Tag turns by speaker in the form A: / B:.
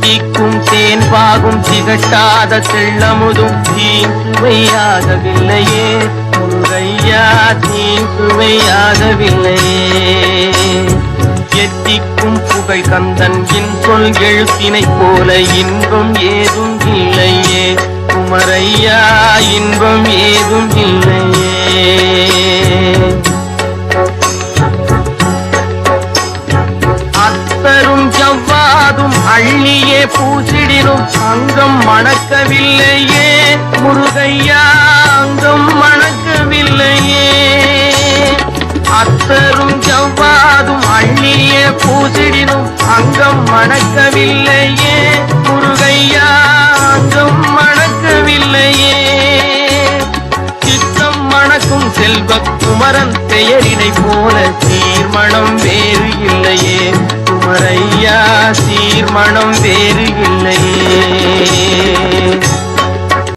A: தித்திக்கும் தேன் பாகும் திகட்டாத தெள்ளமுதும் தீன் சுவையாகவில்லையே முருகையா, தீன் சுவையாகவில்லையே. எத்திக்கும் புகழ் கந்தன் சொல் எழுத்தினை போல இன்பம் ஏதும் இல்லையே குமரையா, இன்பம் ஏதும் இல்லையே. அத்தரும் ஜவ்வாதும் அள்ளியே பூசிடினும் அங்கம் மணக்கவில்லையே முருகையா, அங்கம் மணக்கவில்லையே. அத்தரும் ஜவ்வாதும் அள்ளியே பூசிடினும் அங்கம் மணக்கவில்லையே முருகையா, அங்கம் மணக்கவில்லையே. சித்தம் மணக்கும் செல்வ குமரன் பெயரினை போல சீர்மணம் வேறு இல்லையே குமரையா, சீர்மணம் வேறு இல்லையே.